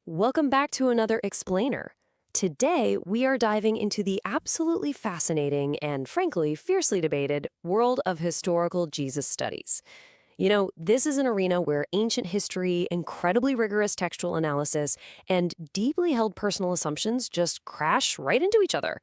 Welcome back to another Explainer. Today, we are diving into the absolutely fascinating and, frankly, fiercely debated world of historical Jesus studies. This is an arena where ancient history, incredibly rigorous textual analysis, and deeply held personal assumptions just crash right into each other.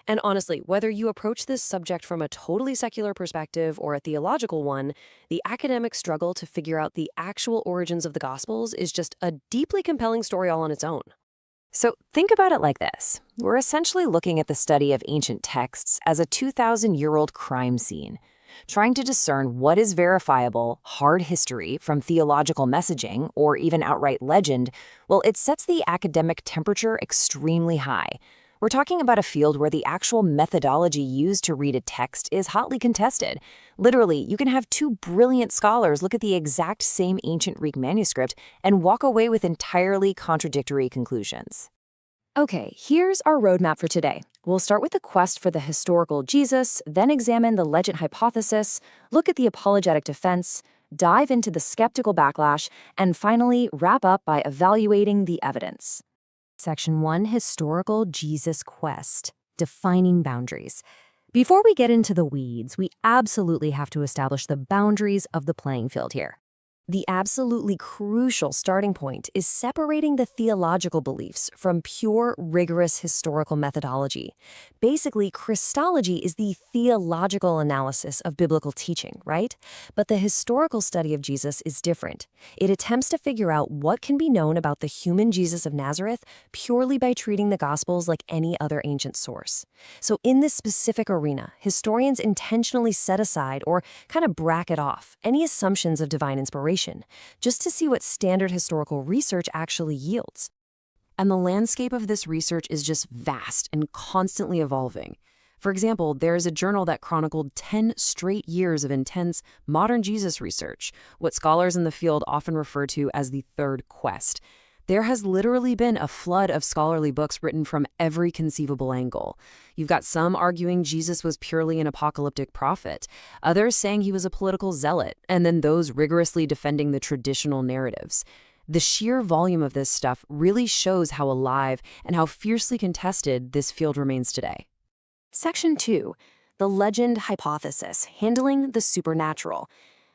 And honestly, whether you approach this subject from a totally secular perspective or a theological one, the academic struggle to figure out the actual origins of the Gospels is just a deeply compelling story all on its own. So think about it like this. We're essentially looking at the study of ancient texts as a 2,000-year-old crime scene, trying to discern what is verifiable, hard history from theological messaging or even outright legend. Well, it sets the academic temperature extremely high. We're talking about a field where the actual methodology used to read a text is hotly contested. Literally, you can have two brilliant scholars look at the exact same ancient Greek manuscript and walk away with entirely contradictory conclusions. Okay, here's our roadmap for today. We'll start with the quest for the historical Jesus, then examine the legend hypothesis, look at the apologetic defense, dive into the skeptical backlash, and finally wrap up by evaluating the evidence. Section 1, Historical Jesus Quest, Defining Boundaries. Before we get into the weeds, we absolutely have to establish the boundaries of the playing field here. The absolutely crucial starting point is separating the theological beliefs from pure, rigorous historical methodology. Basically, Christology is the theological analysis of biblical teaching, right? But the historical study of Jesus is different. It attempts to figure out what can be known about the human Jesus of Nazareth purely by treating the Gospels like any other ancient source. So in this specific arena, historians intentionally set aside or kind of bracket off any assumptions of divine inspiration, just to see what standard historical research actually yields. And the landscape of this research is just vast and constantly evolving. For example, there is a journal that chronicled 10 straight years of intense modern Jesus research, what scholars in the field often refer to as the third quest. There has literally been a flood of scholarly books written from every conceivable angle. You've got some arguing Jesus was purely an apocalyptic prophet, others saying he was a political zealot, and then those rigorously defending the traditional narratives. The sheer volume of this stuff really shows how alive and how fiercely contested this field remains today. Section 2, the legend hypothesis, handling the supernatural.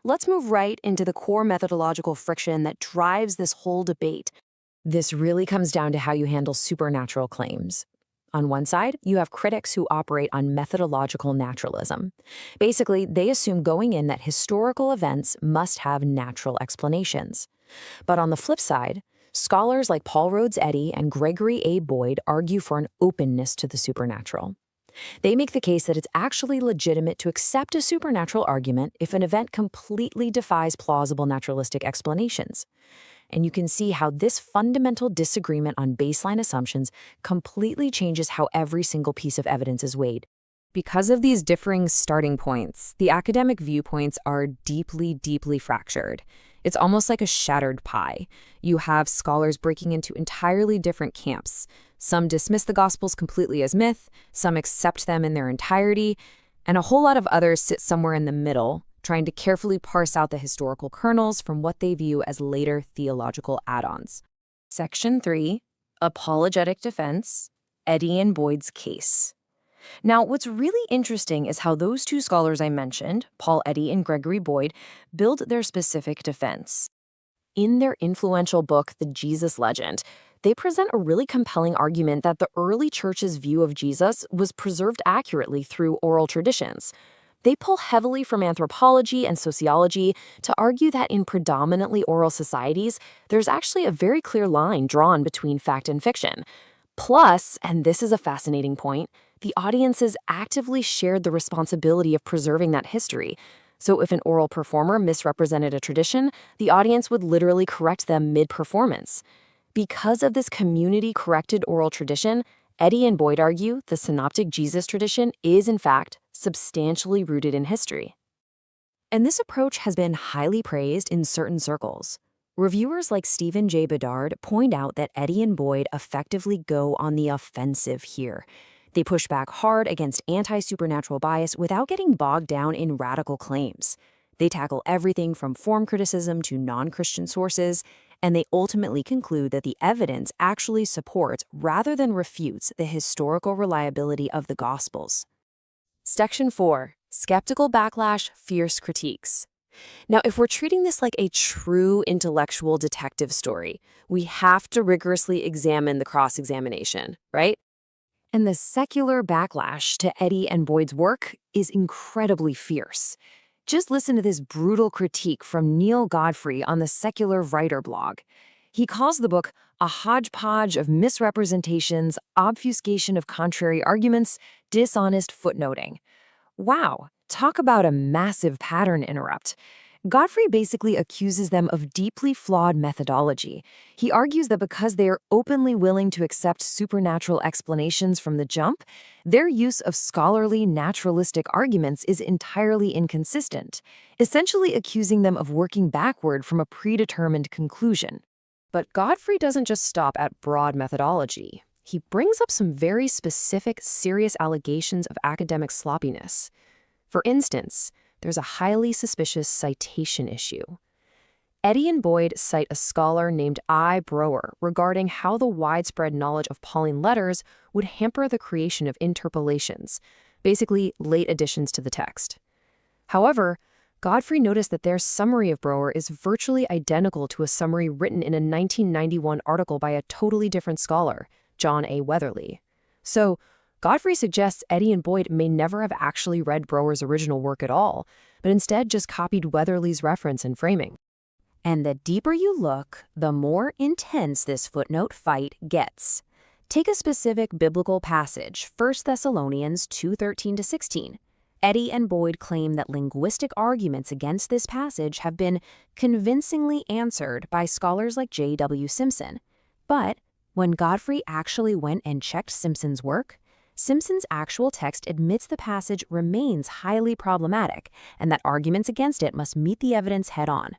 Let's move right into the core methodological friction that drives this whole debate. This really comes down to how you handle supernatural claims. On one side, you have critics who operate on methodological naturalism. Basically, they assume going in that historical events must have natural explanations. But on the flip side, scholars like Paul Rhodes Eddy and Gregory A. Boyd argue for an openness to the supernatural. They make the case that it's actually legitimate to accept a supernatural argument if an event completely defies plausible naturalistic explanations. And you can see how this fundamental disagreement on baseline assumptions completely changes how every single piece of evidence is weighed. Because of these differing starting points, the academic viewpoints are deeply, deeply fractured. It's almost like a shattered pie. You have scholars breaking into entirely different camps. Some dismiss the Gospels completely as myth, some accept them in their entirety, and a whole lot of others sit somewhere in the middle, trying to carefully parse out the historical kernels from what they view as later theological add-ons. Section 3, apologetic defense, Eddy and Boyd's case. Now, what's really interesting is how those two scholars I mentioned, Paul Eddy and Gregory Boyd, build their specific defense. In their influential book, The Jesus Legend, they present a really compelling argument that the early church's view of Jesus was preserved accurately through oral traditions. They pull heavily from anthropology and sociology to argue that in predominantly oral societies, there's actually a very clear line drawn between fact and fiction. Plus, and this is a fascinating point, the audiences actively shared the responsibility of preserving that history. So if an oral performer misrepresented a tradition, the audience would literally correct them mid-performance. Because of this community-corrected oral tradition, Eddy and Boyd argue the Synoptic Jesus tradition is, in fact, substantially rooted in history. And this approach has been highly praised in certain circles. Reviewers like Stephen J. Bedard point out that Eddy and Boyd effectively go on the offensive here. They push back hard against anti-supernatural bias without getting bogged down in radical claims. They tackle everything from form criticism to non-Christian sources, and they ultimately conclude that the evidence actually supports rather than refutes the historical reliability of the Gospels. Section 4. Skeptical backlash, fierce critiques. Now, if we're treating this like a true intellectual detective story, we have to rigorously examine the cross-examination, right? And the secular backlash to Eddy and Boyd's work is incredibly fierce. Just listen to this brutal critique from Neil Godfrey on the Secular Writer blog. He calls the book a hodgepodge of misrepresentations, obfuscation of contrary arguments, dishonest footnoting. Wow, talk about a massive pattern interrupt. Godfrey basically accuses them of deeply flawed methodology. He argues that because they are openly willing to accept supernatural explanations from the jump, their use of scholarly naturalistic arguments is entirely inconsistent, essentially accusing them of working backward from a predetermined conclusion. But Godfrey doesn't just stop at broad methodology. He brings up some very specific, serious allegations of academic sloppiness. For instance, there's a highly suspicious citation issue. Eddy and Boyd cite a scholar named I. Brower regarding how the widespread knowledge of Pauline letters would hamper the creation of interpolations, basically late additions to the text. However, Godfrey noticed that their summary of Brower is virtually identical to a summary written in a 1991 article by a totally different scholar, John A. Weatherly. So, Godfrey suggests Eddy and Boyd may never have actually read Brower's original work at all, but instead just copied Weatherly's reference and framing. And the deeper you look, the more intense this footnote fight gets. Take a specific biblical passage, 1 Thessalonians 2:13-16. Eddy and Boyd claim that linguistic arguments against this passage have been convincingly answered by scholars like J.W. Simpson. But when Godfrey actually went and checked Simpson's work, Simpson's actual text admits the passage remains highly problematic and that arguments against it must meet the evidence head-on.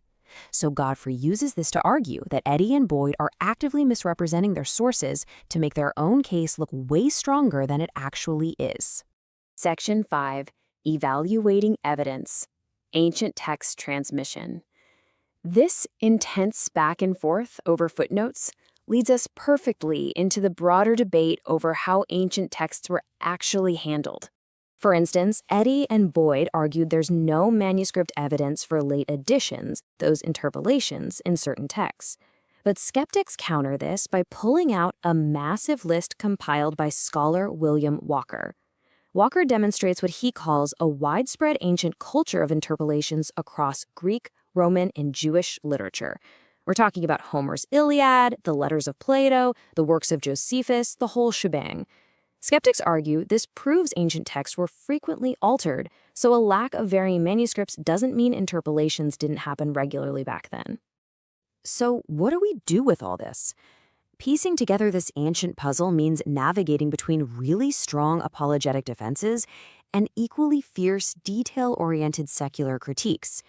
So Godfrey uses this to argue that Eddy and Boyd are actively misrepresenting their sources to make their own case look way stronger than it actually is. Section 5. Evaluating Evidence. Ancient Text Transmission. This intense back and forth over footnotes leads us perfectly into the broader debate over how ancient texts were actually handled. For instance, Eddy and Boyd argued there's no manuscript evidence for late additions, those interpolations, in certain texts. But skeptics counter this by pulling out a massive list compiled by scholar William Walker. Walker demonstrates what he calls a widespread ancient culture of interpolations across Greek, Roman, and Jewish literature. We're talking about Homer's Iliad, the letters of Plato, the works of Josephus, the whole shebang. Skeptics argue this proves ancient texts were frequently altered, so a lack of varying manuscripts doesn't mean interpolations didn't happen regularly back then. So what do we do with all this? Piecing together this ancient puzzle means navigating between really strong apologetic defenses and equally fierce, detail-oriented secular critiques.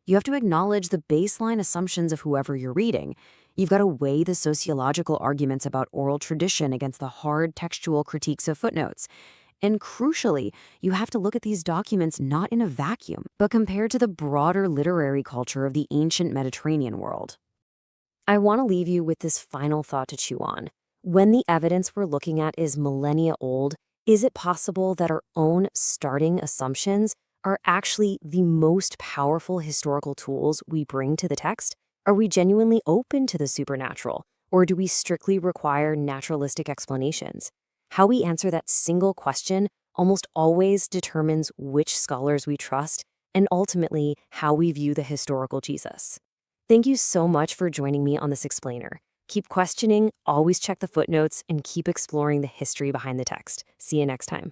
You have to acknowledge the baseline assumptions of whoever you're reading. You've got to weigh the sociological arguments about oral tradition against the hard textual critiques of footnotes. And crucially, you have to look at these documents not in a vacuum, but compared to the broader literary culture of the ancient Mediterranean world. I want to leave you with this final thought to chew on. When the evidence we're looking at is millennia old, is it possible that our own starting assumptions are actually the most powerful historical tools we bring to the text? Are we genuinely open to the supernatural, or do we strictly require naturalistic explanations? How we answer that single question almost always determines which scholars we trust and ultimately how we view the historical Jesus. Thank you so much for joining me on this explainer. Keep questioning, always check the footnotes, and keep exploring the history behind the text. See you next time.